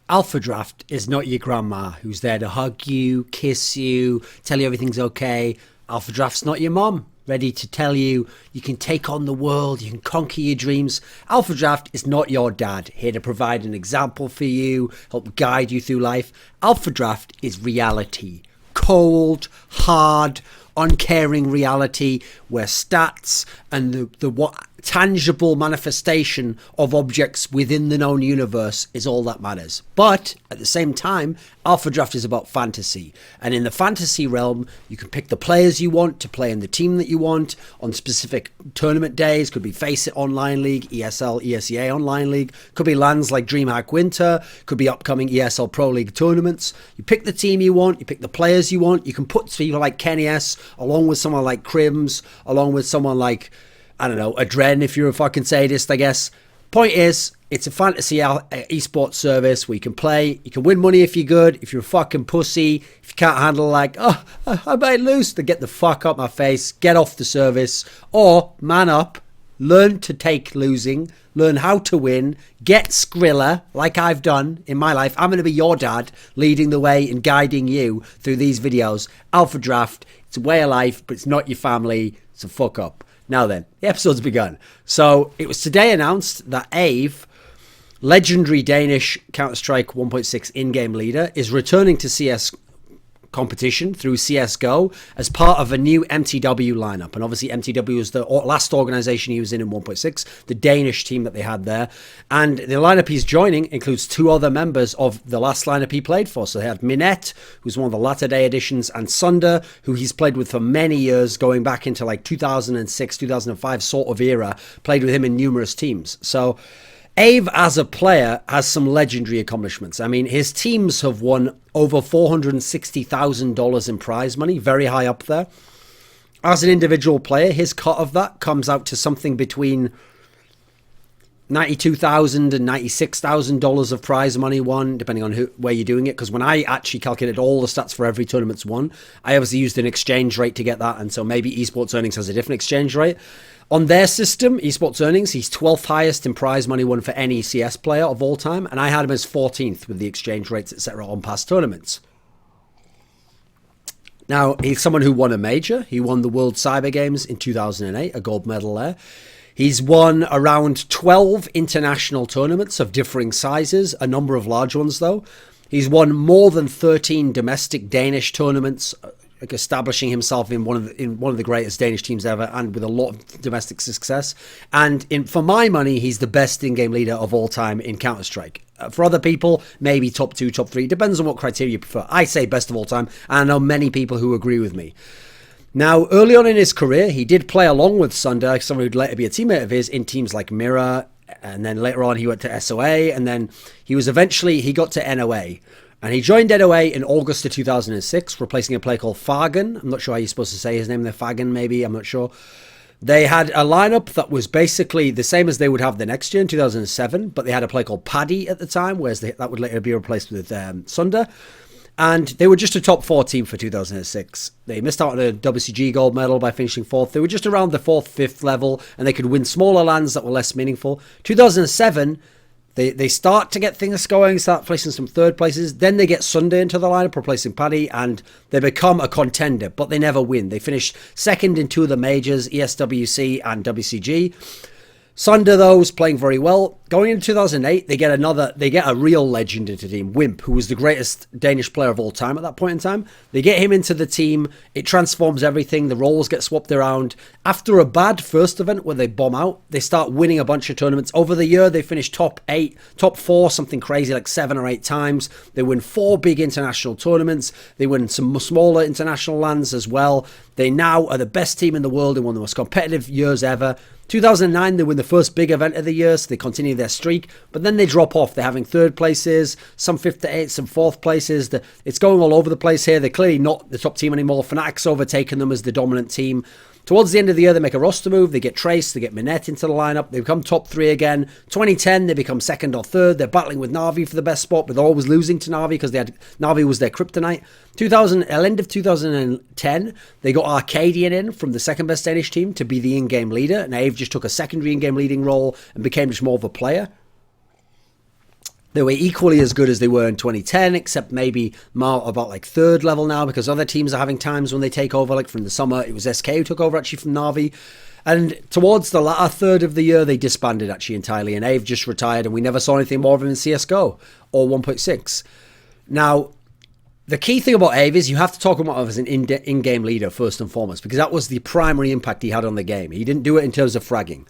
Alpha Draft is not your grandma who's there to hug you, kiss you, tell you everything's okay. Alpha Draft's not your mom, ready to tell you you can take on the world, you can conquer your dreams. Alpha Draft is not your dad, here to provide an example for you, help guide you through life. Alpha Draft is reality. Cold, hard, uncaring reality where stats and the what tangible manifestation of objects within the known universe is all that matters. But at the same time, Alpha Draft is about fantasy. And in the fantasy realm, you can pick the players you want to play in the team that you want on specific tournament days. Could be Face It Online League, ESL, ESEA Online League. Could be lands like DreamHack Winter. Could be upcoming ESL Pro League tournaments. You pick the team you want. You pick the players you want. You can put people like Kenny S along with someone like Crims, along with someone like, I don't know, Adren, if you're a fucking sadist, I guess. Point is, it's a fantasy esports service where you can play, you can win money if you're good. If you're a fucking pussy, if you can't handle like, oh, I might lose, then get the fuck up my face, get off the service, or man up, learn to take losing, learn how to win, get Skrilla, like I've done in my life. I'm going to be your dad, leading the way and guiding you through these videos. Alpha Draft, it's a way of life, but it's not your family, so fuck up. Now then, the episode's begun. So it was today announced that Ave, legendary Danish Counter-Strike 1.6 in-game leader, is returning to CS competition through CSGO as part of a new mTw lineup. And obviously mTw was the last organization he was in 1.6, the Danish team that they had there. And the lineup he's joining includes two other members of the last lineup he played for. So they had Minette, who's one of the latter day additions, and Sunder, who he's played with for many years, going back into like 2006, 2005 sort of era, played with him in numerous teams. So Ave, as a player, has some legendary accomplishments. I mean, his teams have won over $460,000 in prize money, very high up there. As an individual player, his cut of that comes out to something between $92,000 and $96,000 of prize money won, depending on where you're doing it. Because when I actually calculated all the stats for every tournament's won, I obviously used an exchange rate to get that, and so maybe Esports Earnings has a different exchange rate. On their system, Esports Earnings, he's 12th highest in prize money won for any CS player of all time, and I had him as 14th with the exchange rates, etc. on past tournaments. Now, he's someone who won a major. He won the World Cyber Games in 2008, a gold medal there. He's won around 12 international tournaments of differing sizes, a number of large ones though. He's won more than 13 domestic Danish tournaments, establishing himself in one of the greatest Danish teams ever, and with a lot of domestic success. And for my money, he's the best in-game leader of all time in Counter-Strike. For other people, maybe top 2, top 3, depends on what criteria you prefer. I say best of all time, and I know many people who agree with me. Now, early on in his career, he did play along with Sunder, someone who'd later be a teammate of his, in teams like Mirror, and then later on he went to SOA, and then he got to NOA. And he joined NOA in August of 2006, replacing a player called Fagan. I'm not sure how you're supposed to say his name there, Fagan maybe, I'm not sure. They had a lineup that was basically the same as they would have the next year in 2007, but they had a player called Paddy at the time, whereas that would later be replaced with Sunder. And they were just a top 4 team for 2006. They missed out on a WCG gold medal by finishing 4th. They were just around the 4th, 5th level, and they could win smaller lands that were less meaningful. 2007, they start to get things going, start placing some third places. Then they get Sunday into the lineup, replacing Paddy, and they become a contender, but they never win. They finish second in 2 of the majors, ESWC and WCG. Sunder, though, was playing very well. Going into 2008, they get a real legend into the team, Wimp, who was the greatest Danish player of all time at that point in time. They get him into the team. It transforms everything. The roles get swapped around. After a bad first event where they bomb out, they start winning a bunch of tournaments. Over the year, they finish top 8, top 4, something crazy like 7 or 8 times. They win 4 big international tournaments. They win some smaller international lands as well. They now are the best team in the world in one of the most competitive years ever. 2009, they win the first big event of the year, so they continue their streak, but then they drop off. They're having 3rd places, some 5th to 8th, some 4th places. It's going all over the place here. They're clearly not the top team anymore. Fnatic's overtaken them as the dominant team. Towards the end of the year, they make a roster move. They get Trace, they get Minette into the lineup. They become top 3 again. 2010, they become 2nd or 3rd. They're battling with Na'Vi for the best spot, but they're always losing to Na'Vi because Na'Vi was their kryptonite. End of 2010, they got Arcadian in from the 2nd best Danish team to be the in-game leader, and Ave just took a secondary in-game leading role and became just more of a player. They were equally as good as they were in 2010, except maybe more about like third level now, because other teams are having times when they take over, like from the summer. It was SK who took over actually from Na'Vi. And towards the latter third of the year, they disbanded actually entirely, and Ave just retired, and we never saw anything more of him in CSGO or 1.6. Now, the key thing about Ave is you have to talk about him as an in-game leader first and foremost, because that was the primary impact he had on the game. He didn't do it in terms of fragging.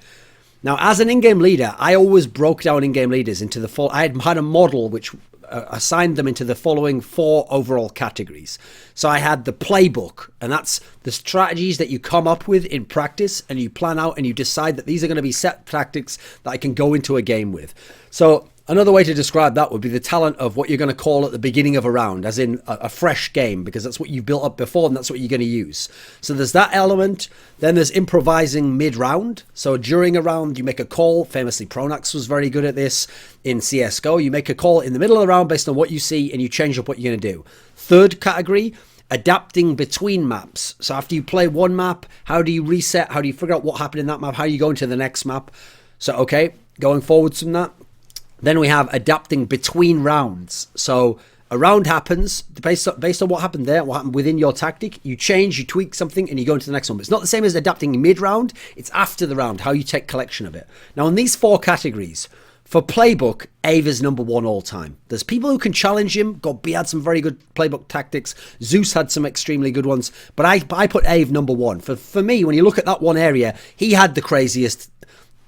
Now, as an in-game leader, I always broke down in-game leaders into the full. I had a model which assigned them into the following 4 overall categories. So I had the playbook, and that's the strategies that you come up with in practice, and you plan out, and you decide that these are going to be set tactics that I can go into a game with. So another way to describe that would be the talent of what you're going to call at the beginning of a round, as in a fresh game, because that's what you've built up before and that's what you're going to use. So there's that element. Then there's improvising mid-round. So during a round, you make a call. Famously, Pronax was very good at this in CSGO. You make a call in the middle of the round based on what you see, and you change up what you're going to do. Third category, adapting between maps. So after you play one map, how do you reset? How do you figure out what happened in that map? How do you go into the next map? So, okay, going forwards from that. Then we have adapting between rounds. So a round happens, based on what happened there, what happened within your tactic, you change, you tweak something, and you go into the next one. But it's not the same as adapting mid-round, it's after the round, how you take collection of it. Now, in these 4 categories, for playbook, Ave is number 1 all time. There's people who can challenge him. God B had some very good playbook tactics. Zeus had some extremely good ones. But I put Ave number 1. For me, when you look at that one area, he had the craziest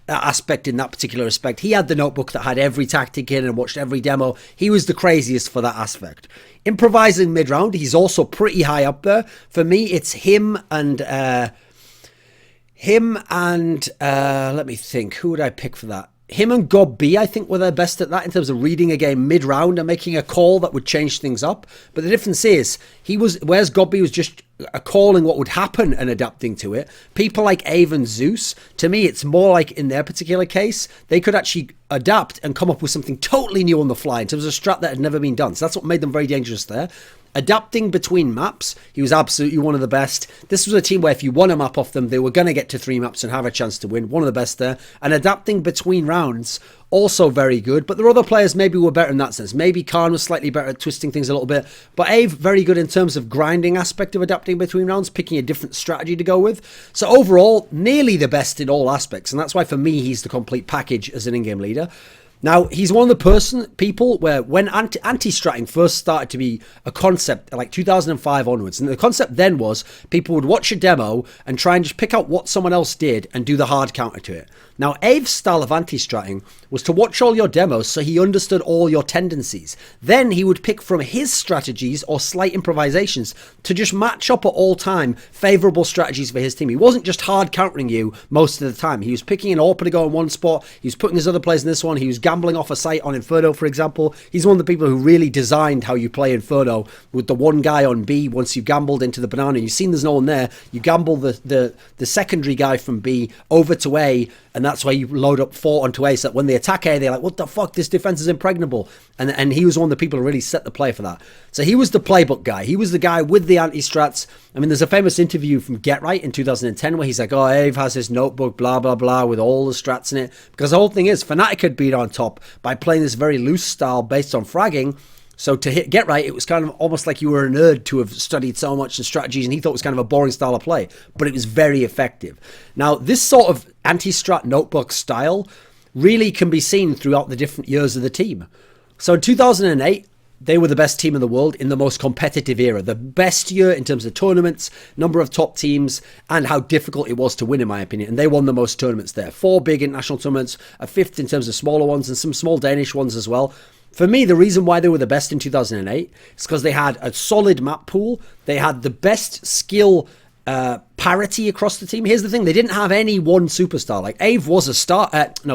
aspect in that particular aspect. He had the notebook that had every tactic in and watched every demo. He was the craziest for that aspect. Improvising mid-round, he's also pretty high up there. For me, it's him and let me think, who would I pick for that? Him and God B, I think, were their best at that in terms of reading a game mid-round and making a call that would change things up. But the difference is, whereas God B was just calling what would happen and adapting to it, people like Ave and Zeus, to me, it's more like in their particular case, they could actually adapt and come up with something totally new on the fly in terms of a strat that had never been done. So that's what made them very dangerous there. Adapting between maps, he was absolutely one of the best. This was a team where if you won a map off them, they were going to get to 3 maps and have a chance to win. One of the best there. And adapting between rounds, also very good. But there are other players maybe were better in that sense. Maybe Khan was slightly better at twisting things a little bit. But Ave, very good in terms of grinding aspect of adapting between rounds, picking a different strategy to go with. So overall, nearly the best in all aspects. And that's why for me, he's the complete package as an in-game leader. Now, he's one of the people where when anti-stratting first started to be a concept, like 2005 onwards, and the concept then was people would watch a demo and try and just pick out what someone else did and do the hard counter to it. Now, Ave's style of anti-stratting was to watch all your demos so he understood all your tendencies. Then he would pick from his strategies or slight improvisations to just match up at all time favourable strategies for his team. He wasn't just hard countering you most of the time. He was picking an AWP to go in one spot. He was putting his other players in this one. He was gambling off a site on Inferno, for example. He's one of the people who really designed how you play Inferno with the one guy on B. Once you gambled into the banana, you've seen there's no one there. You gamble the secondary guy from B over to A, and that's why you load up 4 onto A, so that when they attack A, they're like, what the fuck, this defense is impregnable. And he was one of the people who really set the play for that. So he was the playbook guy. He was the guy with the anti-strats. I mean, there's a famous interview from Get Right in 2010 where he's like, oh, Ave has his notebook, blah, blah, blah, with all the strats in it. Because the whole thing is, Fnatic had been on top by playing this very loose style based on fragging. So to hit Get Right, it was kind of almost like you were a nerd to have studied so much in strategies, and he thought it was kind of a boring style of play, but it was very effective. Now, this sort of anti-strat notebook style really can be seen throughout the different years of the team. So in 2008, they were the best team in the world in the most competitive era. The best year in terms of tournaments, number of top teams, and how difficult it was to win, in my opinion. And they won the most tournaments there. 4 big international tournaments, a 5th in terms of smaller ones, and some small Danish ones as well. For me, the reason why they were the best in 2008 is because they had a solid map pool. They had the best skill parity across the team. Here's the thing. They didn't have any one superstar. Like, Ave was a star.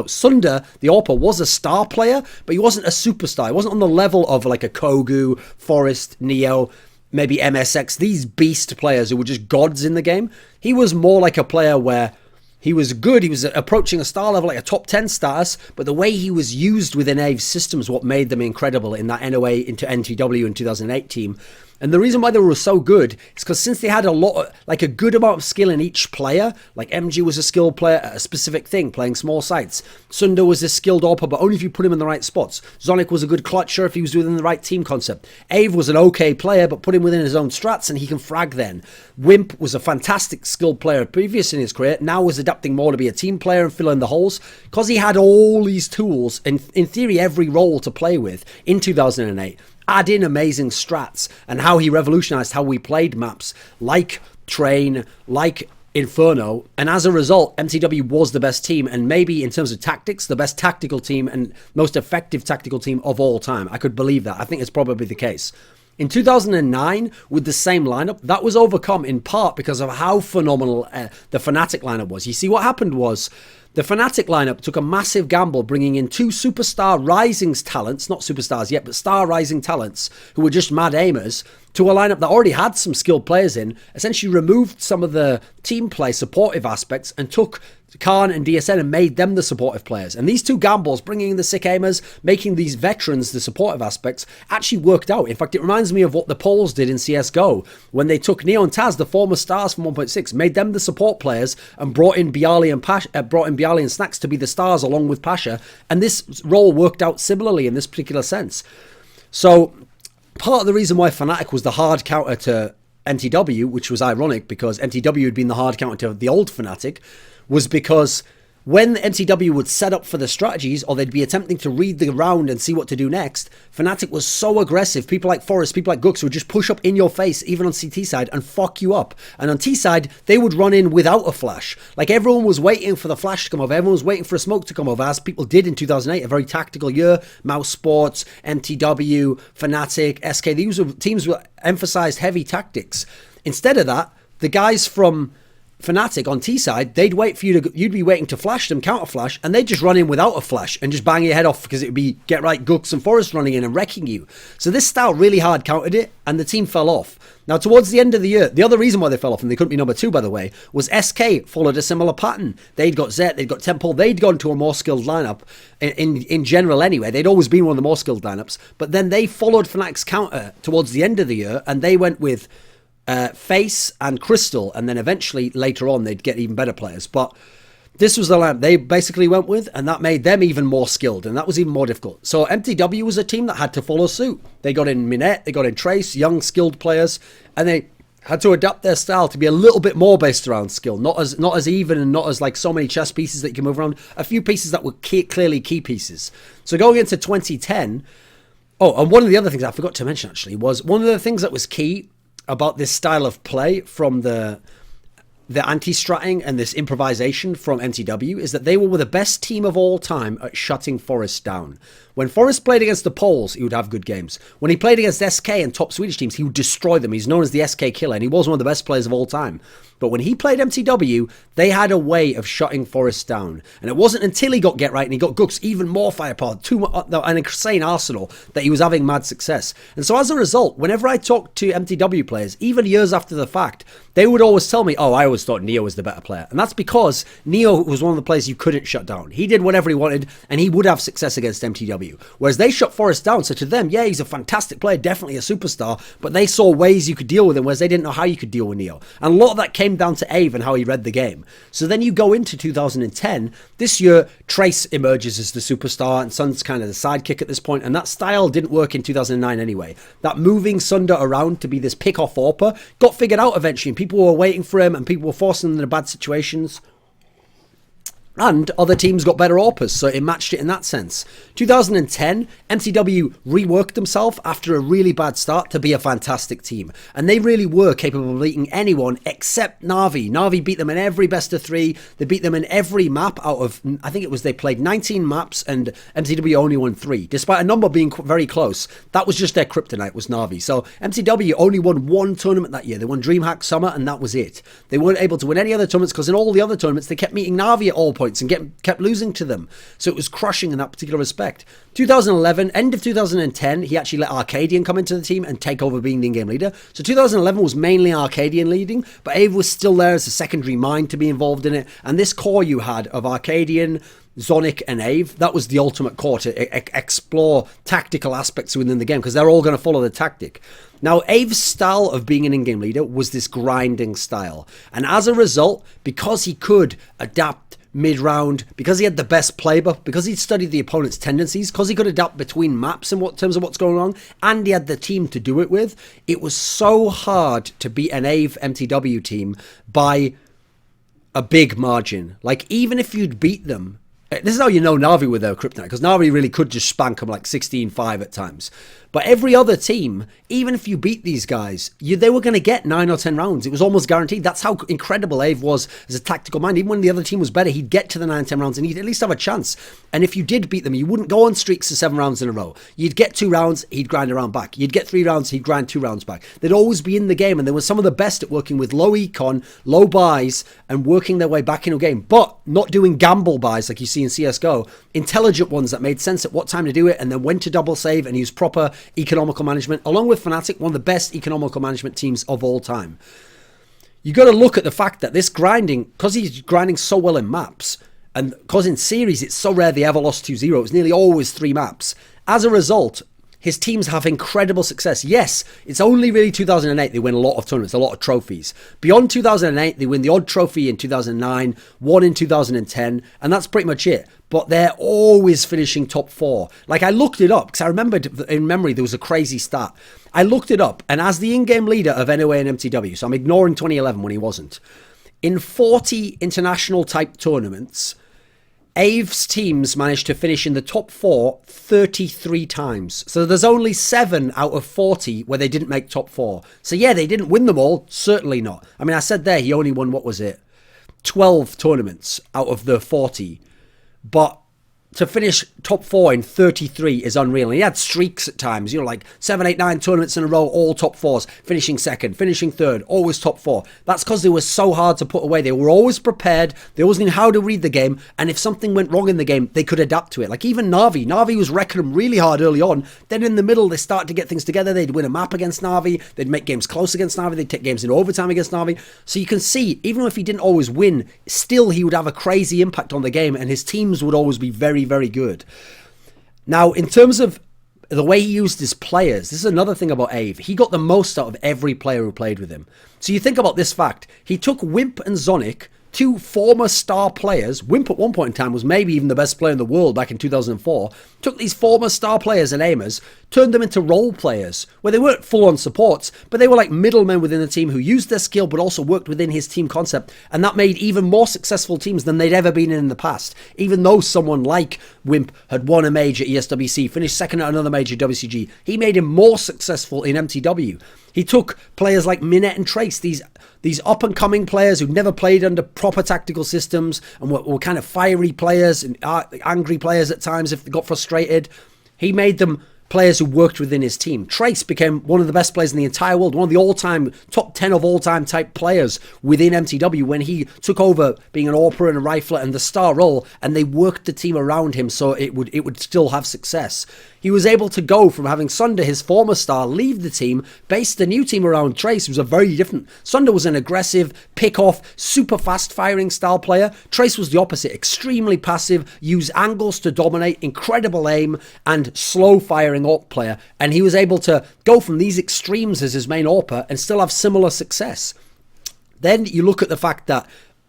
Sunder, the AWPer, was a star player, but he wasn't a superstar. He wasn't on the level of like a Kogu, Forest, Neo, maybe MSX, these beast players who were just gods in the game. He was more like a player where he was good. He was approaching a star level, like a top 10 status, but the way he was used within Ave's system is what made them incredible in that NOA into NTW in 2008 team. And the reason why they were so good is because since they had a good amount of skill in each player, like MG was a skilled player at a specific thing, playing small sites. Sunder was a skilled AWPer, but only if you put him in the right spots. Zonic was a good clutcher if he was within the right team concept. Ave was an okay player, but put him within his own strats and he can frag then. Wimp was a fantastic skilled player previous in his career, now was adapting more to be a team player and fill in the holes. Because he had all these tools, and in theory every role to play with in 2008, add in amazing strats and how he revolutionized how we played maps like Train, like Inferno, and as a result mTw was the best team, and maybe in terms of tactics the best tactical team and most effective tactical team of all time. I could believe that. I think it's probably the case. In 2009, with the same lineup, that was overcome in part because of how phenomenal the Fnatic lineup was. You see, what happened was the Fnatic lineup took a massive gamble, bringing in two superstar rising talents, not superstars yet, but star rising talents who were just mad aimers, to a lineup that already had some skilled players in, essentially removed some of the team play supportive aspects and took Khan and DSN and made them the supportive players. And these two gambles, bringing in the sick aimers, making these veterans the supportive aspects, actually worked out. In fact, it reminds me of what the Poles did in CSGO when they took Neo and Taz, the former stars from 1.6, made them the support players and brought in Bialy and Snacks to be the stars along with Pasha. And this role worked out similarly in this particular sense. So part of the reason why Fnatic was the hard counter to mTw, which was ironic because mTw had been the hard counter to the old Fnatic, was because when mTw would set up for the strategies, or they'd be attempting to read the round and see what to do next, Fnatic was so aggressive. People like Forrest, people like Gux would just push up in your face, even on CT side, and fuck you up. And on T side, they would run in without a flash. Like, everyone was waiting for the flash to come over. Everyone was waiting for a smoke to come over, as people did in 2008, a very tactical year. Mouse Sports, mTw, Fnatic, SK, these were teams that emphasized heavy tactics. Instead of that, the guys from Fnatic on T side, they'd wait for you'd be waiting to flash them, counter flash, and they'd just run in without a flash and just bang your head off because it would be Get Right, Gux and Forrest running in and wrecking you. So this style really hard countered it, and the team fell off. Now, towards the end of the year, the other reason why they fell off, and they couldn't be number 2, by the way, was SK followed a similar pattern. They'd got Zet, they'd got Temple, they'd gone to a more skilled lineup in general anyway. They'd always been one of the more skilled lineups, but then they followed Fnatic's counter towards the end of the year, and they went with Face and Crystal, and then eventually later on they'd get even better players. But this was the lineup they basically went with, and that made them even more skilled, and that was even more difficult. So mTw was a team that had to follow suit. They got in Minette, they got in Trace, young skilled players, and they had to adapt their style to be a little bit more based around skill, not as even and not as like so many chess pieces that you can move around. A few pieces that were clearly key pieces. So going into 2010, and one of the other things I forgot to mention actually was one of the things that was key about this style of play from the anti-stratting and this improvisation from mTw is that they were the best team of all time at shutting Forrest down. When Forrest played against the Poles, he would have good games. When he played against SK and top Swedish teams, he would destroy them. He's known as the SK killer, and he was one of the best players of all time. But when he played mTw, they had a way of shutting Forrest down. And it wasn't until he got Get Right and he got Gux even more firepower, an insane arsenal, that he was having mad success. And so as a result, whenever I talked to mTw players, even years after the fact, they would always tell me, I always thought Neo was the better player. And that's because Neo was one of the players you couldn't shut down. He did whatever he wanted, and he would have success against mTw. Whereas they shut Forrest down, so to them, yeah, he's a fantastic player, definitely a superstar, but they saw ways you could deal with him, whereas they didn't know how you could deal with Neo. And a lot of that came down to Ave and how he read the game. So then you go into 2010, this year, Trace emerges as the superstar, and Sun's kind of the sidekick at this point, and that style didn't work in 2009 anyway. That moving Sunder around to be this pick-off AWPer got figured out eventually, and people were waiting for him, and people were forcing him into bad situations. And other teams got better AWPers, so it matched it in that sense. 2010, mTw reworked themselves after a really bad start to be a fantastic team. And they really were capable of beating anyone except Na'Vi. Na'Vi beat them in every best of 3. They beat them in every map out of, I think it was, they played 19 maps and mTw only won 3. Despite a number being very close, that was just their kryptonite, was Na'Vi. So mTw only won 1 tournament that year. They won DreamHack Summer, and that was it. They weren't able to win any other tournaments because in all the other tournaments, they kept meeting Na'Vi at all points and kept losing to them. So it was crushing in that particular respect. 2011, end of 2010, he actually let Arcadian come into the team and take over being the in-game leader. So 2011 was mainly Arcadian leading, but Ave was still there as a secondary mind to be involved in it. And this core you had of Arcadian, Zonic and Ave, that was the ultimate core to explore tactical aspects within the game, because they're all going to follow the tactic. Now, Ave's style of being an in-game leader was this grinding style. And as a result, because he could adapt mid-round, because he had the best playbook, because he'd studied the opponent's tendencies, because he could adapt between maps in terms of what's going on, and he had the team to do it with, it was so hard to beat an Ave MTW team by a big margin. Like, even if you'd beat them, this is how you know Na'Vi were their kryptonite, because Na'Vi really could just spank them like 16-5 at times. But every other team, even if you beat these guys, they were going to get 9 or 10 rounds. It was almost guaranteed. That's how incredible Ave was as a tactical mind. Even when the other team was better, he'd get to the 9, 10 rounds and he'd at least have a chance. And if you did beat them, you wouldn't go on streaks of 7 rounds in a row. You'd get 2 rounds, he'd grind a round back. You'd get 3 rounds, he'd grind 2 rounds back. They'd always be in the game, and they were some of the best at working with low econ, low buys, and working their way back into a game. But not doing gamble buys like you see in CSGO. Intelligent ones that made sense at what time to do it, and then when to double save and use proper economical management, along with Fnatic, one of the best economical management teams of all time. You got to look at the fact that this grinding, because he's grinding so well in maps, and because in series it's so rare they ever lost 2-0, it's nearly always 3 maps. As a result, his teams have incredible success. Yes, it's only really 2008 they win a lot of tournaments, a lot of trophies. Beyond 2008, they win the odd trophy in 2009, one in 2010, and that's pretty much it. But they're always finishing top 4. Like, I looked it up, because I remembered in memory there was a crazy stat. I looked it up, and as the in-game leader of NOA and MTW, so I'm ignoring 2011 when he wasn't, in 40 international type tournaments, Ave's teams managed to finish in the top 4 33 times. So there's only 7 out of 40 where they didn't make top 4. So yeah, they didn't win them all. Certainly not. I mean, I said there he only won, 12 tournaments out of the 40. But to finish top 4 in 33 is unreal. And he had streaks at times, like 7, 8, 9 tournaments in a row, all top 4s, finishing second, finishing third, always top 4. That's because they were so hard to put away. They were always prepared. They always knew how to read the game. And if something went wrong in the game, they could adapt to it. Like even Na'Vi. Na'Vi was wrecking them really hard early on. Then in the middle, they started to get things together. They'd win a map against Na'Vi. They'd make games close against Na'Vi. They'd take games in overtime against Na'Vi. So you can see, even if he didn't always win, still he would have a crazy impact on the game. And his teams would always be very, very good. Now, in terms of the way he used his players, this is another thing about Ave. He got the most out of every player who played with him. So you think about this fact. He took Wimp and Zonic, 2 former star players. Wimp at one point in time was maybe even the best player in the world back in 2004. Took these former star players and aimers, turned them into role players, where they weren't full-on supports, but they were like middlemen within the team who used their skill but also worked within his team concept, and that made even more successful teams than they'd ever been in the past. Even though someone like Wimp had won a major ESWC, finished second at another major WCG, he made him more successful in MTW. He took players like Minette and Trace, these up-and-coming players who never played under proper tactical systems and were kind of fiery players and angry players at times if they got frustrated. He made them players who worked within his team. Trace became one of the best players in the entire world, one of the all-time, top 10 of all-time type players within MTW when he took over being an AWPer and a rifler and the star role, and they worked the team around him so it would still have success. He was able to go from having Sunder, his former star, leave the team, base the new team around Trace, who was a very different... Sunder was an aggressive, pick-off, super fast-firing style player. Trace was the opposite, extremely passive, use angles to dominate, incredible aim, and slow-firing AWP player. And he was able to go from these extremes as his main AWPer and still have similar success. Then you look at the fact that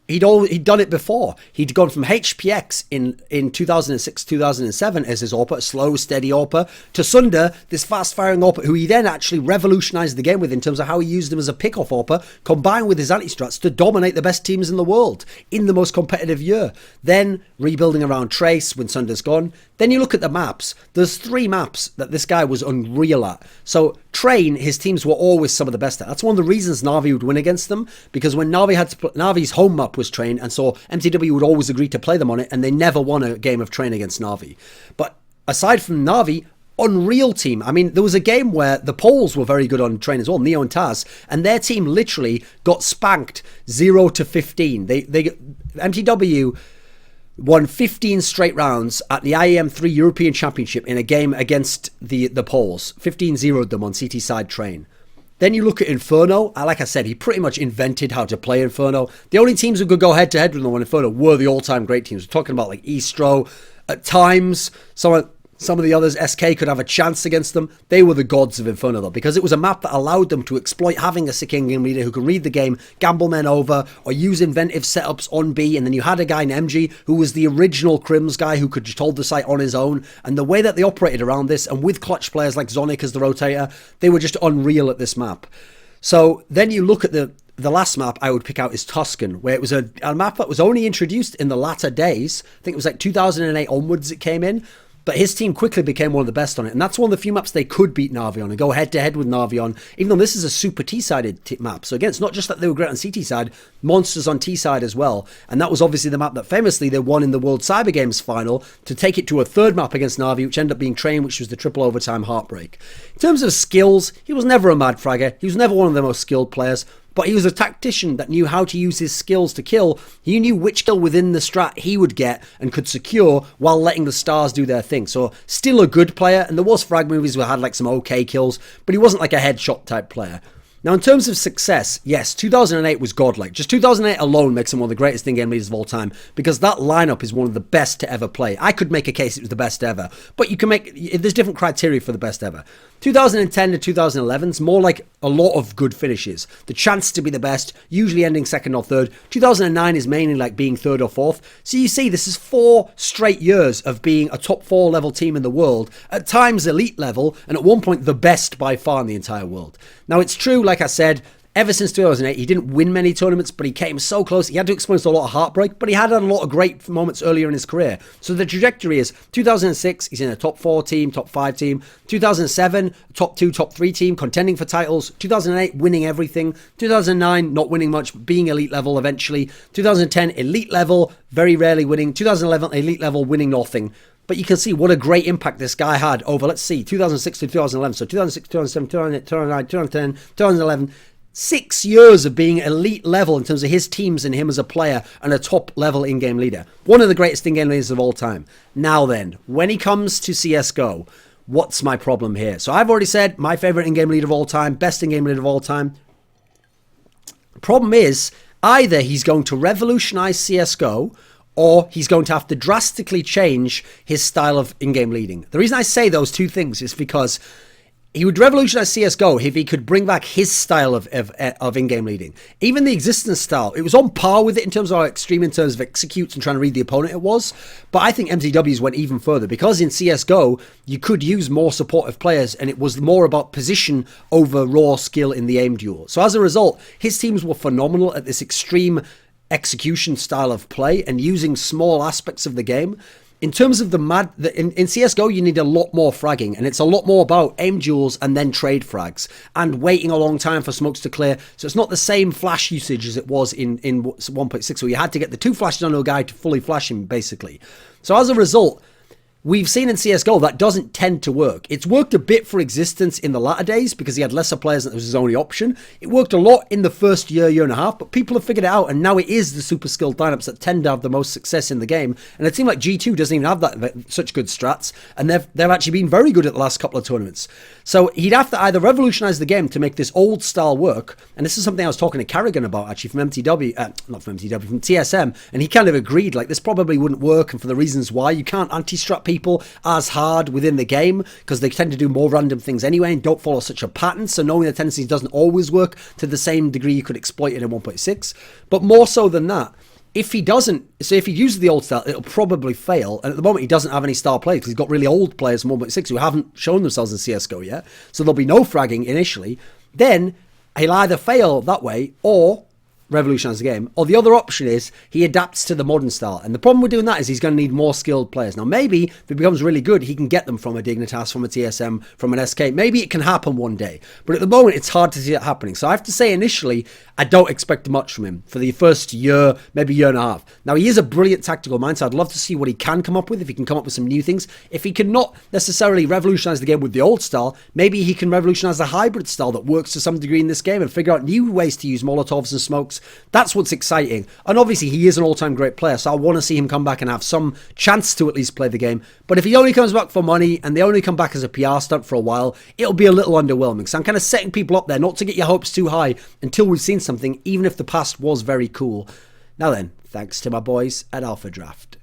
he'd done it before. He'd gone from HPX in 2006, 2007 as his AWPer, slow, steady AWPer, to Sunder, this fast-firing AWPer, who he then actually revolutionized the game with in terms of how he used him as a pick-off AWPer, combined with his anti-strats to dominate the best teams in the world in the most competitive year. Then rebuilding around Trace when Sunder's gone. Then you look at the maps. There's 3 maps that this guy was unreal at. So Train, his teams were always some of the best at. That's one of the reasons Na'Vi would win against them, because when Na'Vi had to Na'Vi's home map was Train, and so MTW would always agree to play them on it, and they never won a game of Train against Na'Vi. But aside from Na'Vi, unreal team. I mean, there was a game where the Poles were very good on Train as well, Neo and Taz, and their team literally got spanked 0-15. They MTW won 15 straight rounds at the IEM3 European Championship in a game against the Poles. 15-0'd them on CT side Train. Then you look at Inferno. Like I said, he pretty much invented how to play Inferno. The only teams who could go head-to-head with him on Inferno were the all-time great teams. We're talking about like Istro. At times, some of the others, SK, could have a chance against them. They were the gods of Inferno, though, because it was a map that allowed them to exploit having a sick in-game leader who can read the game, gamble men over, or use inventive setups on B. And then you had a guy named MG who was the original Crims guy who could just hold the site on his own. And the way that they operated around this, and with clutch players like Zonic as the rotator, they were just unreal at this map. So then you look at the last map I would pick out is Tuscan, where it was a map that was only introduced in the latter days. I think it was like 2008 onwards it came in. But his team quickly became one of the best on it. And that's one of the few maps they could beat Na'Vi on and go head-to-head with Na'Vi on, even though this is a super T-sided map. So again, it's not just that they were great on CT side, monsters on T side as well. And that was obviously the map that famously they won in the World Cyber Games final to take it to a third map against Na'Vi, which ended up being Train, which was the triple overtime heartbreak. In terms of skills, he was never a mad fragger. He was never one of the most skilled players. But he was a tactician that knew how to use his skills to kill. He knew which kill within the strat he would get and could secure while letting the stars do their thing. So still a good player. And there was frag movies where had like some okay kills, but he wasn't like a headshot type player. Now, in terms of success, yes, 2008 was godlike. Just 2008 alone makes him one of the greatest in-game leaders of all time because that lineup is one of the best to ever play. I could make a case it was the best ever, but you can make, there's different criteria for the best ever. 2010 to 2011 is more like a lot of good finishes. The chance to be the best, usually ending second or third. 2009 is mainly like being third or fourth. So you see, this is 4 straight years of being a top 4 level team in the world, at times elite level, and at one point the best by far in the entire world. Now, it's true, like I said, ever since 2008, he didn't win many tournaments, but he came so close. He had to experience a lot of heartbreak, but he had a lot of great moments earlier in his career. So the trajectory is 2006, he's in a top 4 team, top 5 team. 2007, top 2, top 3 team, contending for titles. 2008, winning everything. 2009, not winning much, but being elite level eventually. 2010, elite level, very rarely winning. 2011, elite level, winning nothing. But you can see what a great impact this guy had over, let's see, 2006 to 2011. So 2006, 2007, 2008, 2009, 2010, 2011. 6 years of being elite level in terms of his teams and him as a player and a top level in-game leader. One of the greatest in-game leaders of all time. Now then, when he comes to CSGO, what's my problem here? So I've already said my favorite in-game leader of all time, best in-game leader of all time. Problem is, either he's going to revolutionize CSGO or he's going to have to drastically change his style of in-game leading. The reason I say those two things is because he would revolutionize CSGO if he could bring back his style of in-game leading. Even the existence style, it was on par with it in terms of how extreme in terms of executes and trying to read the opponent it was. But I think mTw's went even further because in CSGO, you could use more supportive players and it was more about position over raw skill in the aim duel. So as a result, his teams were phenomenal at this extreme execution style of play and using small aspects of the game. In terms of in CSGO, you need a lot more fragging, and it's a lot more about aim duels and then trade frags, and waiting a long time for smokes to clear. So it's not the same flash usage as it was in 1.6, where you had to get the 2 flashes onto a guy to fully flash him, basically. So as a result, we've seen in CSGO that doesn't tend to work. It's worked a bit for Existence in the latter days because he had lesser players and it was his only option. It worked a lot in the first year and a half, but people have figured it out and now it is the super skilled lineups that tend to have the most success in the game. And a team like G2 doesn't even have such good strats, and they've actually been very good at the last couple of tournaments. So he'd have to either revolutionize the game to make this old style work, and this is something I was talking to Carrigan about actually from from TSM, and he kind of agreed, like, this probably wouldn't work, and for the reasons why. You can't anti-strat people as hard within the game because they tend to do more random things anyway and don't follow such a pattern, so knowing the tendencies doesn't always work to the same degree you could exploit it in 1.6. But more so than that, if he uses the old style, it'll probably fail. And at the moment, he doesn't have any star players because he's got really old players from 1.6 who haven't shown themselves in CSGO yet. So there'll be no fragging initially. Then he'll either fail that way or revolutionize the game, or the other option is he adapts to the modern style. And the problem with doing that is he's going to need more skilled players. Now maybe if he becomes really good, he can get them from a Dignitas, from a TSM, from an SK. Maybe it can happen one day, but at the moment it's hard to see it happening. So I have to say, initially I don't expect much from him for the first year, maybe year and a half. Now he is a brilliant tactical mind, so I'd love to see what he can come up with, if he can come up with some new things. If he cannot necessarily revolutionize the game with the old style, maybe he can revolutionize a hybrid style that works to some degree in this game and figure out new ways to use Molotovs and smokes That's what's exciting. And obviously, he is an all-time great player, so I want to see him come back and have some chance to at least play the game. But if he only comes back for money, and they only come back as a PR stunt for a while, it'll be a little underwhelming. So I'm kind of setting people up there not to get your hopes too high until we've seen something, even if the past was very cool. Now then, thanks to my boys at Alpha Draft.